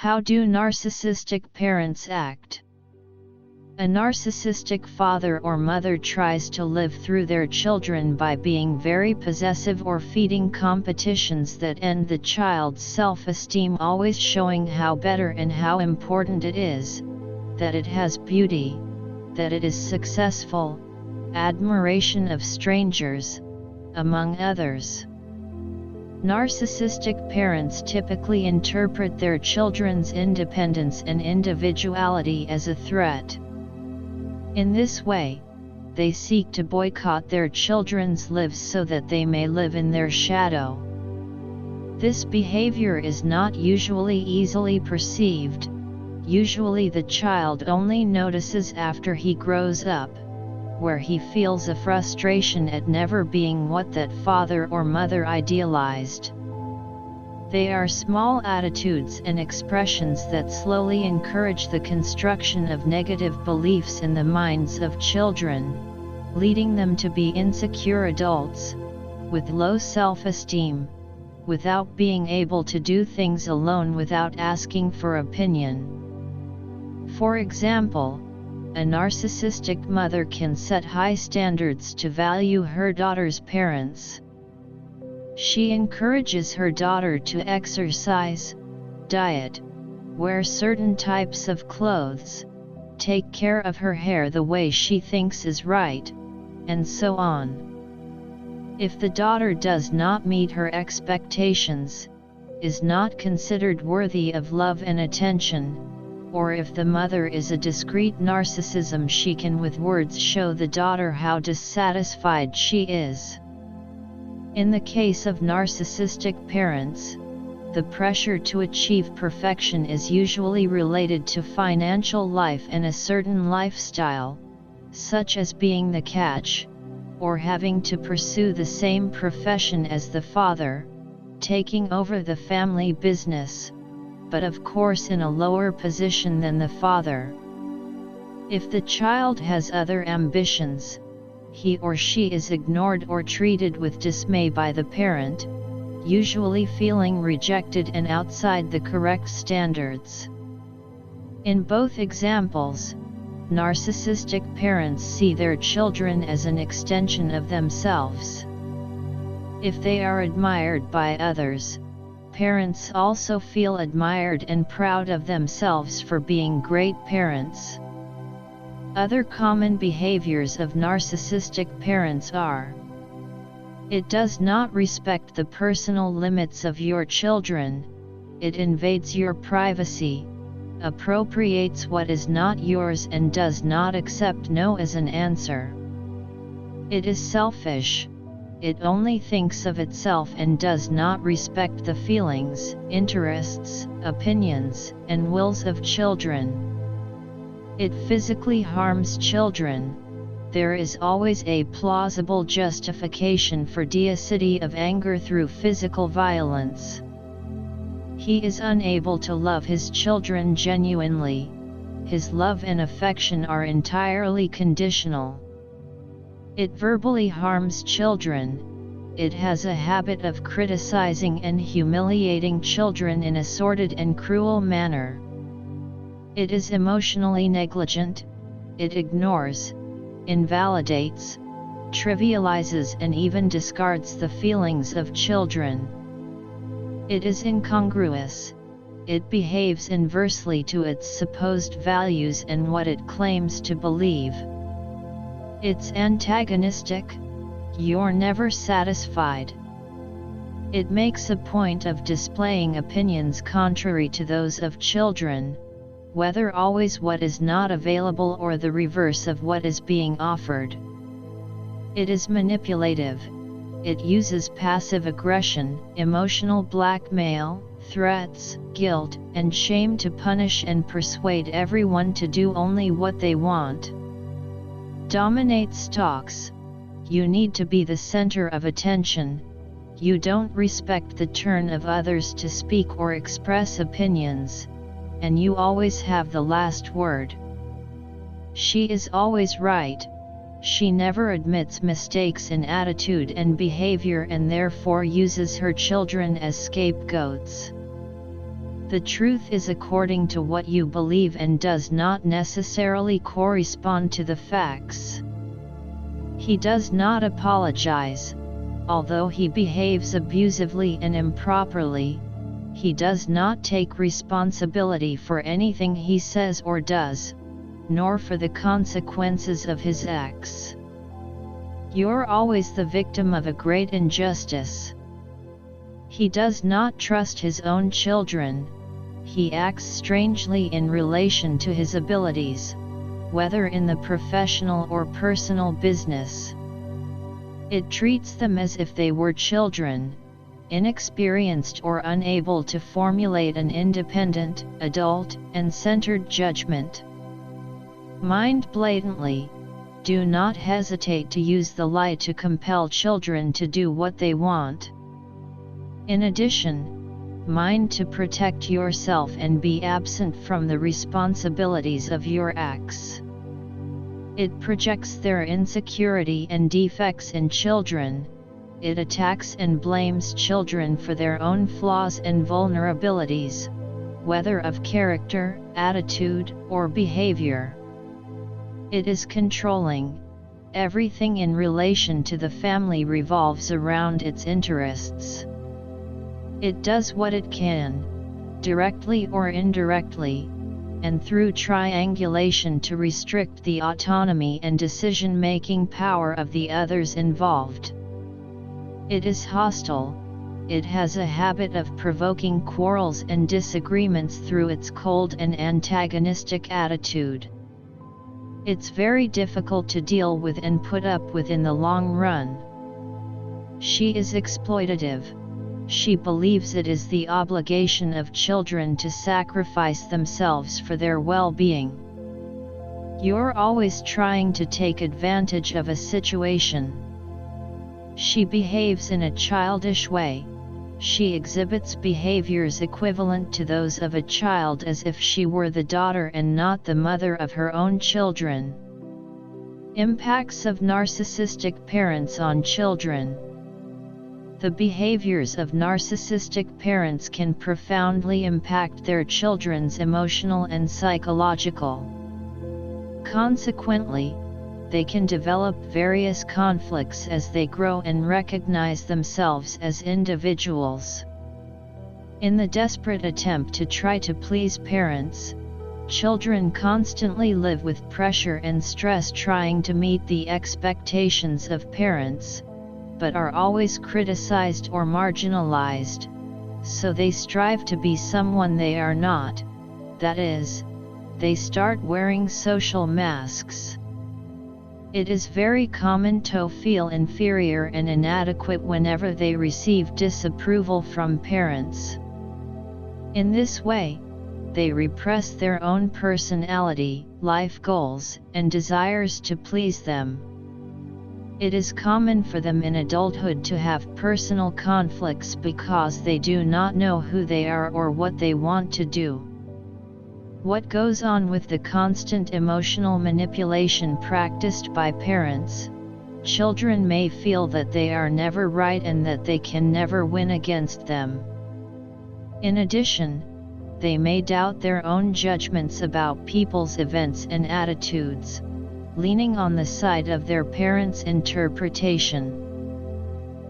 How do Narcissistic Parents Act? A narcissistic father or mother tries to live through their children by being very possessive or feeding competitions that end the child's self-esteem, always showing how better and how important it is, that it has beauty, that it is successful, admiration of strangers, among others. Narcissistic parents typically interpret their children's independence and individuality as a threat. In this way, they seek to boycott their children's lives so that they may live in their shadow. This behavior is not usually easily perceived. Usually the child only notices after he grows up, where he feels a frustration at never being what that father or mother idealized. They are small attitudes and expressions that slowly encourage the construction of negative beliefs in the minds of children, leading them to be insecure adults, with low self-esteem, without being able to do things alone without asking for opinion. For example, a narcissistic mother can set high standards to value her daughter's parents. She encourages her daughter to exercise, diet, wear certain types of clothes, take care of her hair the way she thinks is right, and so on. If the daughter does not meet her expectations, is not considered worthy of love and attention, or if the mother is a discreet narcissism, she can with words show the daughter how dissatisfied she is. In the case of narcissistic parents, the pressure to achieve perfection is usually related to financial life and a certain lifestyle, such as being the catch, or having to pursue the same profession as the father, taking over the family business, but of course in a lower position than the father. If the child has other ambitions, he or she is ignored or treated with dismay by the parent, usually feeling rejected and outside the correct standards. In both examples, narcissistic parents see their children as an extension of themselves. If they are admired by others, parents also feel admired and proud of themselves for being great parents. Other common behaviors of narcissistic parents are: it does not respect the personal limits of your children, it invades your privacy, appropriates what is not yours and does not accept no as an answer. It is selfish, it only thinks of itself and does not respect the feelings, interests, opinions, and wills of children. It physically harms children. There is always a plausible justification for deicity of anger through physical violence. He is unable to love his children genuinely. His love and affection are entirely conditional. It verbally harms children. It has a habit of criticizing and humiliating children in a sordid and cruel manner. It is emotionally negligent. It ignores, invalidates, trivializes and even discards the feelings of children. It is incongruous. It behaves inversely to its supposed values and what it claims to believe. It's antagonistic. You're never satisfied. It makes a point of displaying opinions contrary to those of children, whether always what is not available or the reverse of what is being offered. It is manipulative. It uses passive aggression, emotional blackmail, threats, guilt, and shame to punish and persuade everyone to do only what they want. Dominates talks. You need to be the center of attention. You don't respect the turn of others to speak or express opinions, and you always have the last word. She is always right. She never admits mistakes in attitude and behavior and therefore uses her children as scapegoats. The truth is according to what you believe and does not necessarily correspond to the facts. He does not apologize, although he behaves abusively and improperly. He does not take responsibility for anything he says or does, nor for the consequences of his acts. You're always the victim of a great injustice. He does not trust his own children. He acts strangely in relation to his abilities, whether in the professional or personal business. It treats them as if they were children, inexperienced or unable to formulate an independent, adult, and centered judgment. Mind blatantly. Do not hesitate to use the lie to compel children to do what they want. In addition, mind to protect yourself and be absent from the responsibilities of your acts. It projects their insecurity and defects in children. It attacks and blames children for their own flaws and vulnerabilities, whether of character, attitude, or behavior. It is controlling. Everything in relation to the family revolves around its interests. It does what it can, directly or indirectly, and through triangulation to restrict the autonomy and decision-making power of the others involved. It is hostile. It has a habit of provoking quarrels and disagreements through its cold and antagonistic attitude. It's very difficult to deal with and put up with in the long run. She is exploitative. She believes it is the obligation of children to sacrifice themselves for their well-being. You're always trying to take advantage of a situation. She behaves in a childish way. She exhibits behaviors equivalent to those of a child as if she were the daughter and not the mother of her own children. Impacts of narcissistic parents on children. The behaviors of narcissistic parents can profoundly impact their children's emotional and psychological. Consequently, they can develop various conflicts as they grow and recognize themselves as individuals. In the desperate attempt to try to please parents, children constantly live with pressure and stress trying to meet the expectations of parents, but are always criticized or marginalized, so they strive to be someone they are not. That is, they start wearing social masks. It is very common to feel inferior and inadequate whenever they receive disapproval from parents. In this way, they repress their own personality, life goals, and desires to please them. It is common for them in adulthood to have personal conflicts because they do not know who they are or what they want to do. What goes on with the constant emotional manipulation practiced by parents? Children may feel that they are never right and that they can never win against them. In addition, they may doubt their own judgments about people's events and attitudes, leaning on the side of their parents' interpretation.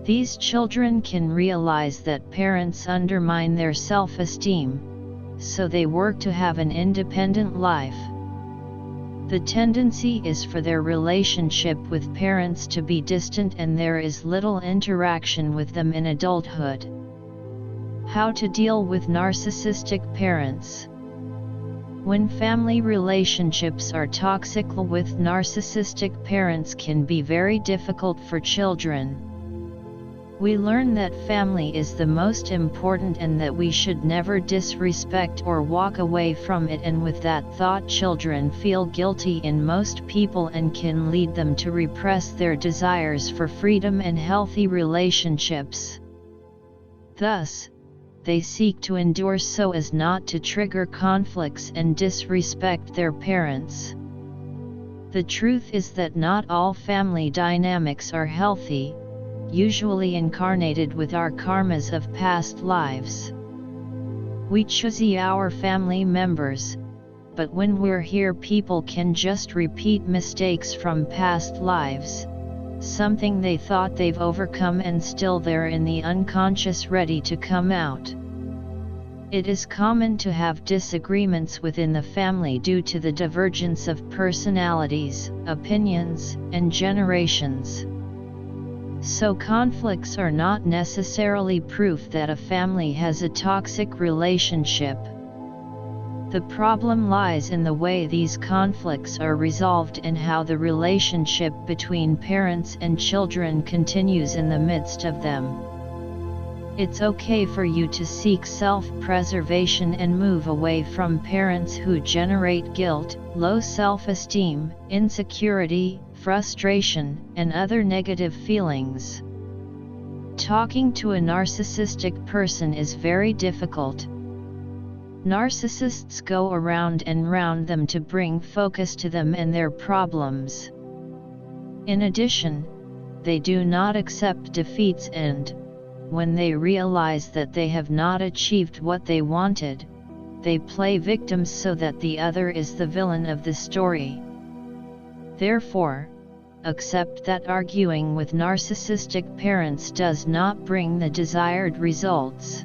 These children can realize that parents undermine their self-esteem, so they work to have an independent life. The tendency is for their relationship with parents to be distant and there is little interaction with them in adulthood. How to deal with narcissistic parents? When family relationships are toxic with narcissistic parents can be very difficult for children. We learn that family is the most important and that we should never disrespect or walk away from it, and with that thought children feel guilty in most people and can lead them to repress their desires for freedom and healthy relationships. Thus, they seek to endure so as not to trigger conflicts and disrespect their parents. The truth is that not all family dynamics are healthy, usually incarnated with our karmas of past lives. We choose our family members, but when we're here people can just repeat mistakes from past lives, something they thought they've overcome and still they're in the unconscious ready to come out. It is common to have disagreements within the family due to the divergence of personalities, opinions, and generations. So conflicts are not necessarily proof that a family has a toxic relationship. The problem lies in the way these conflicts are resolved and how the relationship between parents and children continues in the midst of them. It's okay for you to seek self-preservation and move away from parents who generate guilt, low self-esteem, insecurity, frustration, and other negative feelings. Talking to a narcissistic person is very difficult. Narcissists go around and round them to bring focus to them and their problems. In addition, they do not accept defeats and, when they realize that they have not achieved what they wanted, they play victims so that the other is the villain of the story. Therefore, accept that arguing with narcissistic parents does not bring the desired results.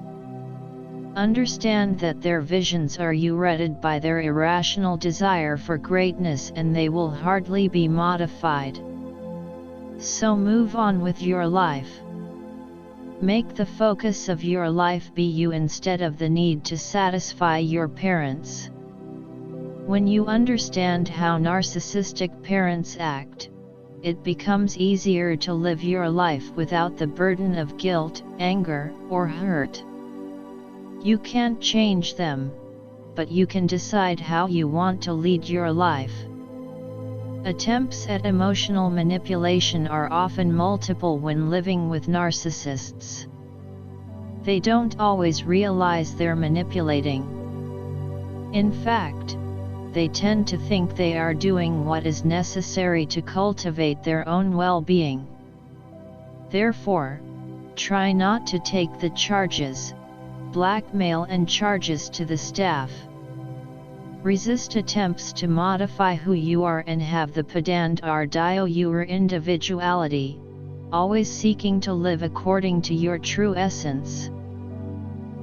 Understand that their visions are eroded by their irrational desire for greatness and they will hardly be modified. So move on with your life. Make the focus of your life be you instead of the need to satisfy your parents. When you understand how narcissistic parents act, it becomes easier to live your life without the burden of guilt, anger, or hurt. You can't change them, but you can decide how you want to lead your life. Attempts at emotional manipulation are often multiple when living with narcissists. They don't always realize they're manipulating. In fact, they tend to think they are doing what is necessary to cultivate their own well-being. Therefore, try not to take the charges, blackmail and charges to the staff. Resist attempts to modify who you are and have the pedant your individuality, always seeking to live according to your true essence.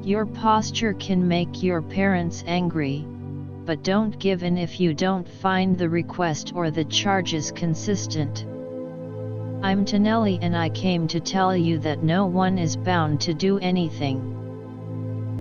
Your posture can make your parents angry, but don't give in if you don't find the request or the charges consistent. I'm Tonelli and I came to tell you that no one is bound to do anything.